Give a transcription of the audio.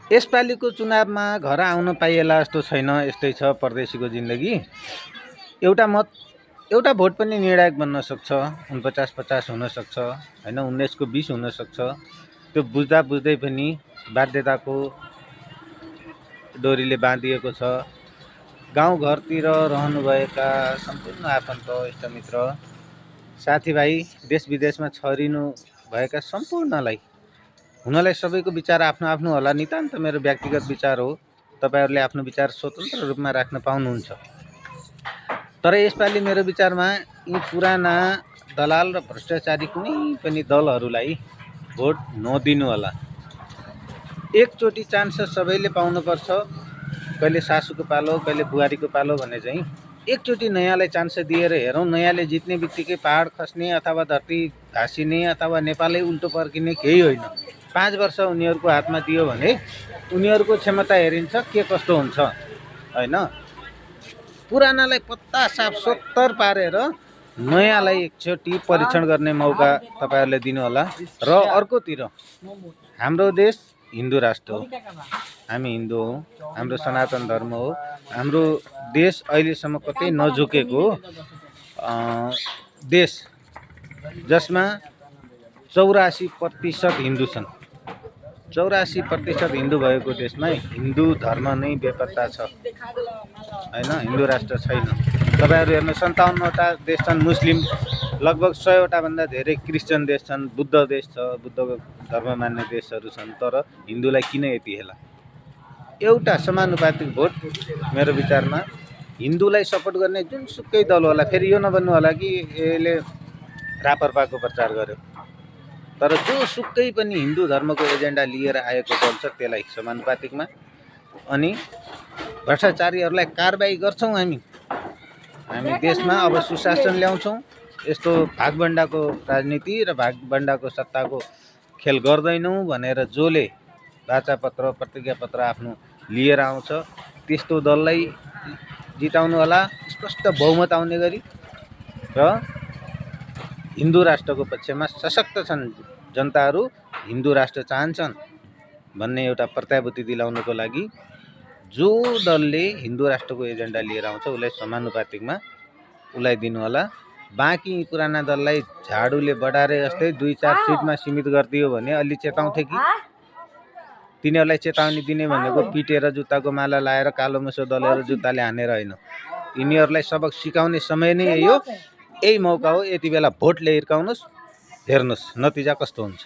यसपालिको चुनावमा घर आउन पाइएला जस्तो छैन। यस्तै छ परदेशीको जिन्दगी। एउटा भोट पनि निर्णायक बन्न सक्छ। 49-50 हुन सक्छ हैन, 19 को 20 हुन सक्छ। त्यो बुझ्दा बुझ्दै पनि बाध्यताको डोरीले बाँधिएको छ। गाउँघरतिर रहनुभएका सम्पूर्ण आफन्त, इष्टमित्र, साथीभाइ, देश विदेशमा छरिनु भएका सम्पूर्णलाई, हुनलाई सबैको विचार आफ्नो आफ्नो होला। नितान्त मेरो व्यक्तिगत विचार हो। तपाईहरुले आफ्नो विचार स्वतन्त्र रूपमा राख्न पाउनुहुन्छ। तर यसपालि मेरो विचारमा यी पुराना दलाल र भ्रष्टाचारी कुनै पनि दलहरूलाई भोट नदिनु होला। एकचोटि चान्स सबैले पाउनुपर्छ। कहिले सासूको पालो, कहिले बुहारीको पालो भने चाहिँ एकचोटि नयाँलाई चान्स दिएर हेरौँ। नयाँले जित्ने बित्तिकै पहाड खस्ने अथवा धरती भाँसिने अथवा नेपालै उल्टो पर्किने केही होइन। 5 वर्ष उनीहरूको हातमा दियो भने उनीहरूको क्षमता हेरिन्छ के कस्तो हुन्छ हैन। पुरानालाई पत्ता साफ सोत्तर पारेर नयाँलाई एकचोटि परीक्षण गर्ने मौका तपाईहरुले दिनु होला। र अर्कोतिर हाम्रो देश हिन्दू राष्ट्र हो। हामी हिन्दू हौ। हाम्रो सनातन धर्म हो। हाम्रो देश अहिलेसम्म कतै नझुकेको देश, जसमा 84% हिन्दू छन्। 84% हिन्दू भएको देशमा हिन्दू धर्म नै बेपत्ता छ हैन, हिन्दू राष्ट्र छैन। तपाईहरु हेर्नु 57वटा देश छन् मुस्लिम, लगभग 100वटा भन्दा धेरै क्रिश्चियन देश छन्, बुद्ध देश छ, बुद्ध धर्म मान्ने देशहरू छन्। तर हिन्दूलाई किन यति हेला? एउटा समानुपातिक भोट मेरो विचारमा हिन्दूलाई सपोर्ट गर्ने जुनसुकै दल होला। फेरि यो नभन्नु होला कि यसले रापरपाको प्रचार गर्यो। तर जो सुकै पनि हिन्दू धर्मको एजेन्डा लिएर आएको दल छ त्यसलाई समानुपातिकमा, अनि भ्रष्टाचारीहरूलाई कारबाही गर्छौँ। हामी देशमा अब सुशासन ल्याउँछौँ। यस्तो भागबण्डाको राजनीति र भागबण्डाको सत्ताको खेल गर्दैनौँ भनेर जसले वाचापत्र, प्रतिज्ञापत्र आफ्नो लिएर आउँछ त्यस्तो दललाई जिताउनु होला स्पष्ट बहुमत आउने गरी। र हिन्दू राष्ट्रको पक्षमा सशक्त छन् जनताहरू, हिन्दू राष्ट्र चाहन्छन् भन्ने एउटा प्रत्याभूति दिलाउनको लागि जो दलले हिन्दू राष्ट्रको एजेन्डा लिएर आउँछ उसलाई समानुपातिकमा उसलाई दिनु होला। बाँकी पुराना दललाई झाडुले बढारे जस्तै 2-4 सिटमा सीमित गरिदियो भने अलि चेताउँथे कि। तिनीहरूलाई चेतावनी दिने भनेको पिटेर जुत्ताको माला लाएर कालो मुसो दलेर जुत्ताले हानेर होइन। यिनीहरूलाई सबक सिकाउने समय नै यही हो। यही मौका हो। यति बेला भोटले हिर्काउनुहोस्, हेर्नुहोस् नतिजा कस्तो हुन्छ।